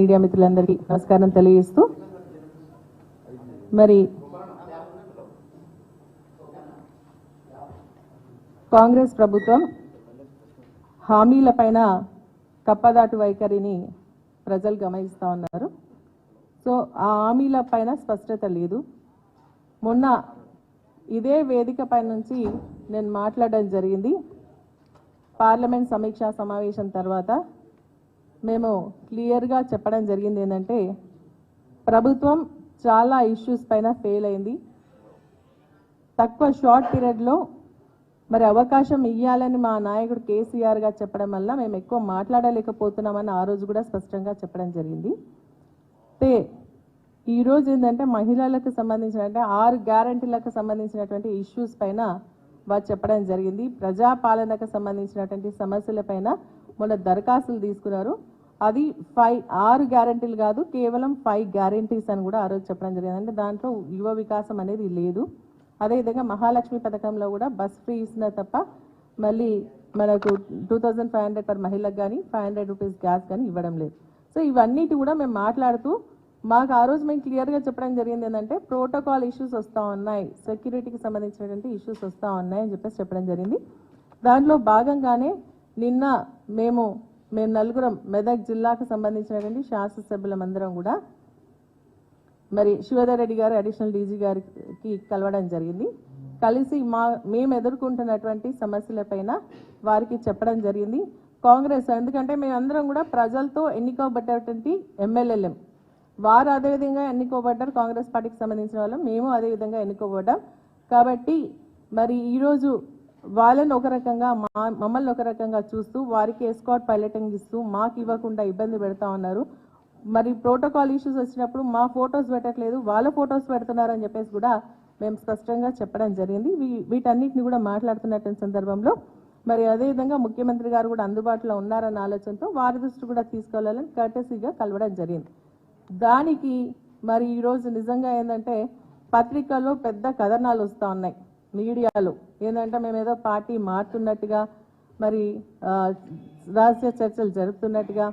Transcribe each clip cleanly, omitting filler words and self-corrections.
Media మిత్రులందరికీ నమస్కారం తెలియజేస్తూ మరి కాంగ్రెస్ ప్రభుత్వం హామీలపైన కప్పదాటు వైఖరిని ప్రజలు గమనిస్తూ ఉన్నారు. సో ఆ హామీలపైన స్పష్టత లేదు. మొన్న ఇదే వేదిక పై నుంచి నేను మాట్లాడడం జరిగింది. పార్లమెంట్ సమీక్షా సమావేశం తర్వాత మేము క్లియర్గా చెప్పడం జరిగింది ఏంటంటే ప్రభుత్వం చాలా ఇష్యూస్ పైన ఫెయిల్ అయింది. తక్కువ షార్ట్ పీరియడ్లో మరి అవకాశం ఇవ్వాలని మా నాయకుడు కేసీఆర్ గారు చెప్పడం వల్ల మేము ఎక్కువ మాట్లాడలేకపోతున్నామని ఆ రోజు కూడా స్పష్టంగా చెప్పడం జరిగింది. ఈరోజు ఏంటంటే మహిళలకు సంబంధించిన 6 గ్యారంటీలకు సంబంధించినటువంటి ఇష్యూస్ పైన వారు చెప్పడం జరిగింది. ప్రజాపాలనకు సంబంధించినటువంటి సమస్యల పైన మొన్న దరఖాస్తులు తీసుకున్నారు. అది 6 గ్యారంటీలు కాదు, కేవలం 5 గ్యారంటీస్ అని కూడా ఆ రోజు చెప్పడం జరిగింది. అంటే దాంట్లో యువ వికాసం అనేది లేదు. అదేవిధంగా మహాలక్ష్మి పథకంలో కూడా బస్ ఫ్రీ ఇస్తున్నా తప్ప మళ్ళీ మనకు 2500 పర్ మహిళకు కానీ 500 రూపీస్ గ్యాస్ కానీ ఇవ్వడం లేదు. సో ఇవన్నిటి కూడా మేము మాట్లాడుతూ మాకు ఆ రోజు మేము క్లియర్గా చెప్పడం జరిగింది ఏంటంటే ప్రోటోకాల్ ఇష్యూస్ వస్తూ ఉన్నాయి, సెక్యూరిటీకి సంబంధించినటువంటి ఇష్యూస్ వస్తూ ఉన్నాయి అని చెప్పడం జరిగింది. దాంట్లో భాగంగానే నిన్న మేము నలుగురం మెదక్ జిల్లాకు సంబంధించినటువంటి శాసనసభ్యులందరం కూడా మరి శివధర్ రెడ్డి గారు అడిషనల్ డీజీ గారికి కలవడం జరిగింది. కలిసి మేము ఎదుర్కొంటున్నటువంటి సమస్యలపైన వారికి చెప్పడం జరిగింది. కాంగ్రెస్ ఎందుకంటే మేమందరం కూడా ప్రజలతో ఎన్నుకోబడ్డటువంటి ఎమ్మెల్యేలం, వారు అదేవిధంగా ఎన్నుకోబడ్డారు. కాంగ్రెస్ పార్టీకి సంబంధించిన వాళ్ళం, మేము అదేవిధంగా ఎన్నుకోబడ్డాం. కాబట్టి మరి ఈరోజు వాళ్ళని ఒక రకంగా మమ్మల్ని ఒక రకంగా చూస్తూ వారికి ఎస్కాట్ పైలటింగ్ ఇస్తూ మాకు ఇవ్వకుండా ఇబ్బంది పెడతా ఉన్నారు. మరి ప్రోటోకాల్ ఇష్యూస్ వచ్చినప్పుడు మా ఫొటోస్ పెట్టట్లేదు, వాళ్ళ ఫొటోస్ పెడుతున్నారని చెప్పేసి కూడా మేము స్పష్టంగా చెప్పడం జరిగింది. వీటన్నిటిని కూడా మాట్లాడుతున్నటువంటి సందర్భంలో మరి అదేవిధంగా ముఖ్యమంత్రి గారు కూడా అందుబాటులో ఉన్నారన్న ఆలోచనతో వారి దృష్టి కూడా తీసుకెళ్లాలని కర్టసీగా కలవడం జరిగింది. దానికి మరి ఈరోజు నిజంగా ఏంటంటే పత్రికల్లో పెద్ద కథనాలు వస్తూ ఉన్నాయి, మీడియాలో ఏంటంటే మేము ఏదో పార్టీ మారుతున్నట్టుగా, మరి రహస్య చర్చలు జరుపుతున్నట్టుగా,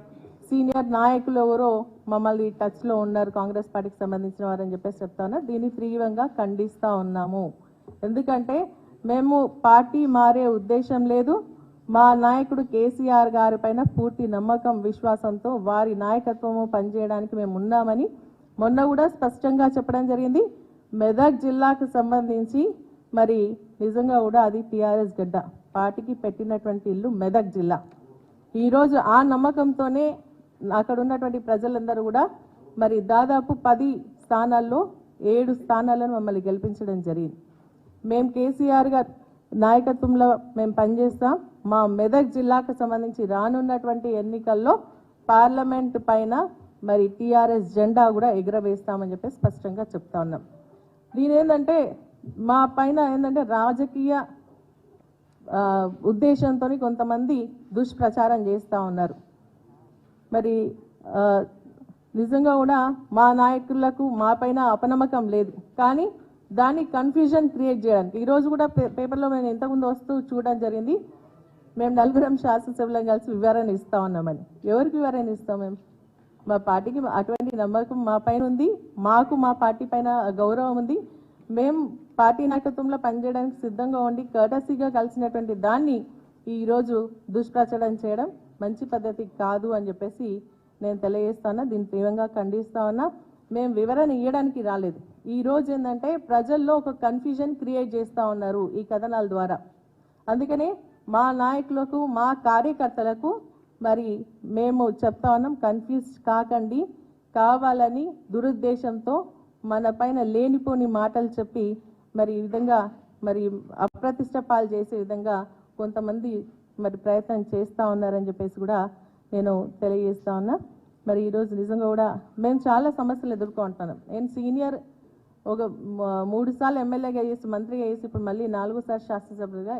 సీనియర్ నాయకులు ఎవరో మమ్మల్ని టచ్లో ఉన్నారు కాంగ్రెస్ పార్టీకి సంబంధించిన వారని చెప్పేసి చెప్తాను. దీన్ని తీవ్రంగా ఖండిస్తూ ఉన్నాము. ఎందుకంటే మేము పార్టీ మారే ఉద్దేశం లేదు. మా నాయకుడు కేసీఆర్ గారి పైన పూర్తి నమ్మకం విశ్వాసంతో వారి నాయకత్వము పనిచేయడానికి మేము ఉన్నామని మొన్న కూడా స్పష్టంగా చెప్పడం జరిగింది. మెదక్ జిల్లాకు సంబంధించి మరి నిజంగా కూడా అది టీఆర్ఎస్ గడ్డ, పార్టీకి పెట్టినటువంటి ఇల్లు మెదక్ జిల్లా. ఈరోజు ఆ నమ్మకంతోనే అక్కడ ఉన్నటువంటి ప్రజలందరూ కూడా మరి దాదాపు 10 స్థానాల్లో 7 స్థానాలను మమ్మల్ని గెలిపించడం జరిగింది. మేము కేసీఆర్ గారు నాయకత్వంలో మేము పనిచేస్తాం. మా మెదక్ జిల్లాకు సంబంధించి రానున్నటువంటి ఎన్నికల్లో పార్లమెంట్ పైన మరి టీఆర్ఎస్ జెండా కూడా ఎగురవేస్తామని చెప్పి స్పష్టంగా చెప్తా ఉన్నాం. దీని ఏంటంటే మా పైన ఏంటంటే రాజకీయ ఉద్దేశంతో కొంతమంది దుష్ప్రచారం చేస్తూ ఉన్నారు. మరి నిజంగా కూడా మా నాయకులకు మా పైన అపనమ్మకం లేదు, కానీ దాన్ని కన్ఫ్యూజన్ క్రియేట్ చేయడానికి ఈరోజు కూడా పేపర్లో మేము ఇంతకుముందు వస్తూ చూడడం జరిగింది. మేము నలుగురం శాసనసభ్యులం కలిసి వివరణ ఇస్తా ఉన్నామని. ఎవరికి వివరణ ఇస్తాం? మేము మా పార్టీకి అటువంటి నమ్మకం మా పైన ఉంది, మాకు మా పార్టీ పైన గౌరవం ఉంది. మేము పార్టీ నాయకత్వంలో పనిచేయడానికి సిద్ధంగా ఉండి కర్టసీగా కలిసినటువంటి దాన్ని ఈరోజు దుష్ప్రచారం చేయడం మంచి పద్ధతి కాదు అని చెప్పేసి నేను తెలియజేస్తా ఉన్నా. దీన్ని తీవ్రంగా ఖండిస్తా ఉన్నా. మేము వివరణ ఇవ్వడానికి రాలేదు. ఈరోజు ఏంటంటే ప్రజల్లో ఒక కన్ఫ్యూజన్ క్రియేట్ చేస్తూ ఉన్నారు ఈ కథనాల ద్వారా. అందుకనే మా నాయకులకు మా కార్యకర్తలకు మరి మేము చెప్తా ఉన్నాం, కన్ఫ్యూజ్ కాకండి. కావాలని దురుద్దేశంతో మన పైన లేనిపోని మాటలు చెప్పి మరి ఈ విధంగా మరి అప్రతిష్ట పాలు చేసే విధంగా కొంతమంది మరి ప్రయత్నం చేస్తూ ఉన్నారని చెప్పేసి కూడా నేను తెలియజేస్తా ఉన్నా. మరి ఈరోజు నిజంగా కూడా మేము చాలా సమస్యలు ఎదుర్కొంటున్నాం. నేను సీనియర్ ఒక 3 సార్లు ఎమ్మెల్యేగా చేసి మంత్రిగా చేసి ఇప్పుడు మళ్ళీ 4వ సారి శాసనసభ్యులుగా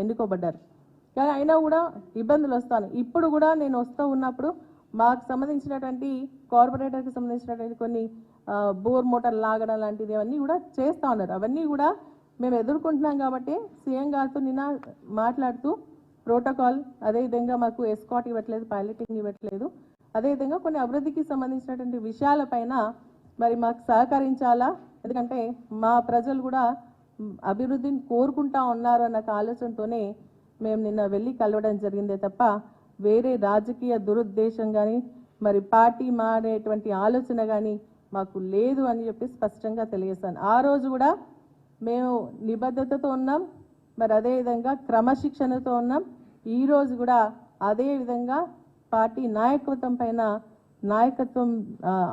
ఎన్నుకోబడ్డారు. కానీ అయినా కూడా ఇబ్బందులు వస్తాను. ఇప్పుడు కూడా నేను వస్తూ ఉన్నప్పుడు మాకు సంబంధించినటువంటి కార్పొరేటర్కి సంబంధించినటువంటి కొన్ని బోర్ మోటార్ లాగడం లాంటిది అవన్నీ కూడా చేస్తూ ఉన్నారు. అవన్నీ కూడా మేము ఎదుర్కొంటున్నాం. కాబట్టి సీఎం గారితో నిన్న మాట్లాడుతూ ప్రోటోకాల్ అదేవిధంగా మాకు ఎస్కాట్ ఇవ్వట్లేదు, పైలటింగ్ ఇవ్వట్లేదు, అదేవిధంగా కొన్ని అభివృద్ధికి సంబంధించినటువంటి విషయాలపైన మరి మాకు సహకరించాలా, ఎందుకంటే మా ప్రజలు కూడా అభివృద్ధిని కోరుకుంటా ఉన్నారు అన్న ఆలోచనతోనే మేము నిన్న వెళ్ళి కలవడం జరిగిందే తప్ప వేరే రాజకీయ దురుద్దేశం కానీ మరి పార్టీ మారేటువంటి ఆలోచన కానీ మాకు లేదు అని చెప్పి స్పష్టంగా తెలియజేస్తాను. ఆ రోజు కూడా మేము నిబద్ధతతో ఉన్నాం, మరి అదేవిధంగా క్రమశిక్షణతో ఉన్నాం. ఈరోజు కూడా అదేవిధంగా పార్టీ నాయకత్వం పైన నాయకత్వం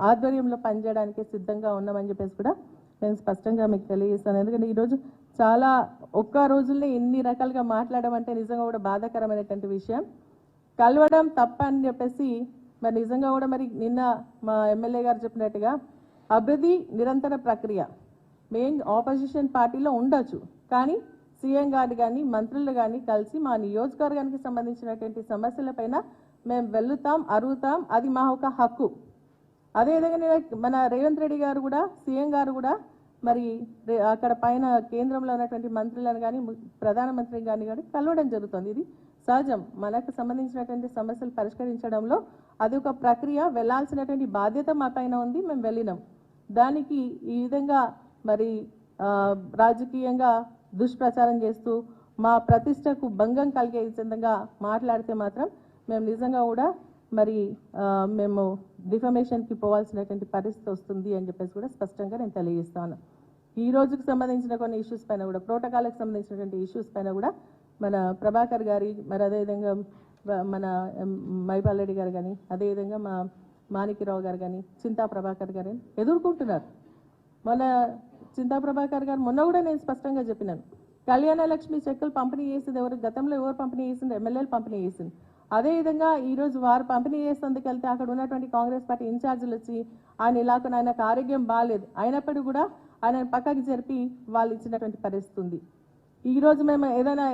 ఆధ్వర్యంలో పనిచేయడానికి సిద్ధంగా ఉన్నామని చెప్పేసి కూడా నేను స్పష్టంగా మీకు తెలియజేస్తాను. ఎందుకంటే ఈరోజు చాలా ఒక్క రోజుల్లో ఎన్ని రకాలుగా మాట్లాడమంటే నిజంగా కూడా బాధాకరమైనటువంటి విషయం. కలవడం తప్ప అని చెప్పేసి మరి నిజంగా కూడా మరి నిన్న మా ఎమ్మెల్యే గారు చెప్పినట్టుగా అభివృద్ధి నిరంతర ప్రక్రియ. మెయిన్ ఆపోజిషన్ పార్టీలో ఉండొచ్చు, కానీ సీఎం గారు కానీ మంత్రులు కానీ కలిసి మా నియోజకవర్గానికి సంబంధించినటువంటి సమస్యలపైన మేము వెళ్తాం, అరుగుతాం, అది మా ఒక హక్కు. అదేవిధంగా మన రేవంత్ రెడ్డి గారు కూడా సీఎం గారు కూడా మరి అక్కడ పైన కేంద్రంలో ఉన్నటువంటి మంత్రులను కానీ ప్రధానమంత్రి కానీ కలవడం జరుగుతుంది. ఇది సహజం. మనకు సంబంధించినటువంటి సమస్యలు పరిష్కరించడంలో అది ఒక ప్రక్రియ. వెళ్లాల్సినటువంటి బాధ్యత మా పైన ఉంది, మేము వెళ్ళినాం. దానికి ఈ విధంగా మరి రాజకీయంగా దుష్ప్రచారం చేస్తూ మా ప్రతిష్టకు భంగం కలిగే విధంగా మాట్లాడితే మాత్రం మేము నిజంగా కూడా మరి మేము డిఫమేషన్కి పోవాల్సినటువంటి పరిస్థితి వస్తుంది అని చెప్పేసి కూడా స్పష్టంగా నేను తెలియజేస్తాను. ఈ రోజుకు సంబంధించిన కొన్ని ఇష్యూస్ పైన కూడా, ప్రోటోకాల్కి సంబంధించినటువంటి ఇష్యూస్ పైన కూడా మన ప్రభాకర్ గారి, మరి అదేవిధంగా మన మైపాల్ రెడ్డి గారు కానీ, అదేవిధంగా మా మాణిక్యరావు గారు కానీ, చింతా ప్రభాకర్ గారు ఎదుర్కొంటున్నారు. మన చింతా ప్రభాకర్ గారు మొన్న కూడా నేను స్పష్టంగా చెప్పినాను, కళ్యాణ లక్ష్మి చెక్కులు పంపిణీ చేసింది ఎవరు, గతంలో ఎవరు పంపిణీ చేసింది, ఎమ్మెల్యేలు పంపిణీ చేసింది. అదేవిధంగా ఈరోజు వారు పంపిణీ చేసేందుకు వెళ్తే అక్కడ ఉన్నటువంటి కాంగ్రెస్ పార్టీ ఇన్ఛార్జీలు వచ్చి ఆయన ఇలాగ ఆయనకు ఆరోగ్యం బాగాలేదు, అయినప్పటికీ కూడా ఆయన పక్కకి జరిపి వాళ్ళు ఇచ్చినటువంటి పరిస్థితి ఉంది. ఈరోజు మేము ఏదైనా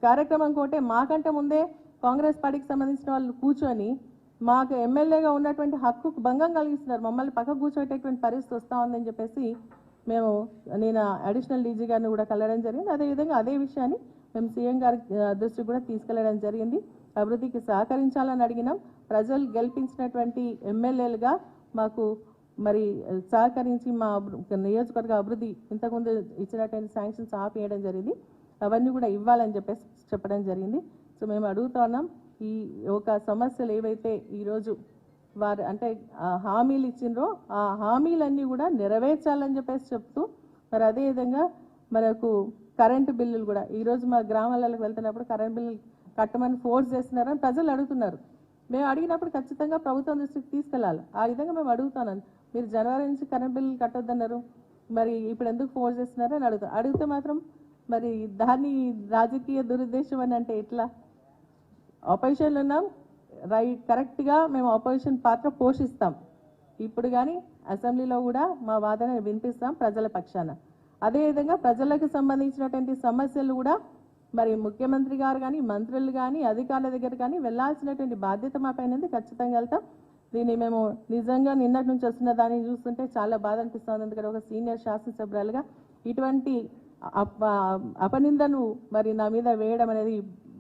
కార్యక్రమం కోటే మాకంటే ముందే కాంగ్రెస్ పార్టీకి సంబంధించిన వాళ్ళు కూర్చొని మాకు ఎమ్మెల్యేగా ఉన్నటువంటి హక్కుకు భంగం కలిగిస్తున్నారు, మమ్మల్ని పక్కకు కూర్చోబెట్టేటువంటి పరిస్థితి వస్తూ ఉందని చెప్పేసి నేను అడిషనల్ డీజీ గారిని కూడా కలవడం జరిగింది. అదేవిధంగా అదే విషయాన్ని మేము సీఎం గారి దృష్టికి కూడా తీసుకెళ్లడం జరిగింది. అభివృద్ధికి సహకరించాలని అడిగినాం. ప్రజలు గెలిపించినటువంటి ఎమ్మెల్యేలుగా మాకు మరి సహకరించి మా నియోజకవర్గ అభివృద్ధి ఇంతకుముందు ఇచ్చినటువంటి శాంక్షన్స్ ఆపేయడం జరిగింది, అవన్నీ కూడా ఇవ్వాలని చెప్పేసి చెప్పడం జరిగింది. సో మేము అడుగుతున్నాం, ఈ ఒక సమస్యలు ఏవైతే ఈరోజు వారు అంటే హామీలు ఇచ్చిండ్రో ఆ హామీలన్నీ కూడా నెరవేర్చాలని చెప్పేసి చెప్తూ, మరి అదేవిధంగా మనకు కరెంటు బిల్లులు కూడా ఈరోజు మా గ్రామాలకు వెళ్తున్నప్పుడు కరెంట్ బిల్లులు కట్టమని ఫోర్స్ చేస్తున్నారని ప్రజలు అడుగుతున్నారు. మేము అడిగినప్పుడు ఖచ్చితంగా ప్రభుత్వం దృష్టికి తీసుకెళ్ళాలి. ఆ విధంగా మేము అడుగుతాను. మీరు జనవరి నుంచి కరెంట్ బిల్లులు కట్టొద్దన్నారు, మరి ఇప్పుడు ఎందుకు ఫోర్స్ చేస్తున్నారు అని అడిగితే మాత్రం మరి దాన్ని రాజకీయ దురుద్దేశం అని అంటే ఎట్లా? ఆపోజిషన్లో ఉన్నాం, కరెక్ట్గా మేము ఆపోజిషన్ పాత్ర పోషిస్తాం. ఇప్పుడు కానీ అసెంబ్లీలో కూడా మా వాదన వినిపిస్తాం ప్రజల పక్షాన. అదేవిధంగా ప్రజలకు సంబంధించినటువంటి సమస్యలు కూడా మరి ముఖ్యమంత్రి గారు కానీ, మంత్రులు కానీ, అధికారుల దగ్గర కానీ వెళ్ళాల్సినటువంటి బాధ్యత మా పైన ఖచ్చితంగా వెళ్తాం. దీన్ని మేము నిజంగా నిన్నటి నుంచి వస్తున్న దాన్ని చూస్తుంటే చాలా బాధ అనిపిస్తుంది. ఎందుకంటే ఒక సీనియర్ శాసనసభ్యులుగా ఇటువంటి అపనిందను మరి నా మీద వేయడం అనేది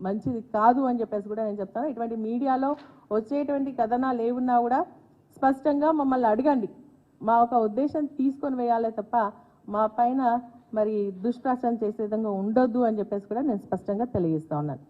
మంచిది కాదు అని చెప్పేసి కూడా నేను చెప్తాను. ఇటువంటి మీడియాలో వచ్చేటువంటి కథనాలు ఏమున్నా కూడా స్పష్టంగా మమ్మల్ని అడగండి, మా ఒక ఉద్దేశం తీసుకొని వేయాలే తప్ప మా పైన మరి దుష్ప్రచారం చేసే విధంగా ఉండొద్దు అని చెప్పేసి కూడా నేను స్పష్టంగా తెలియజేస్తా ఉన్నాను.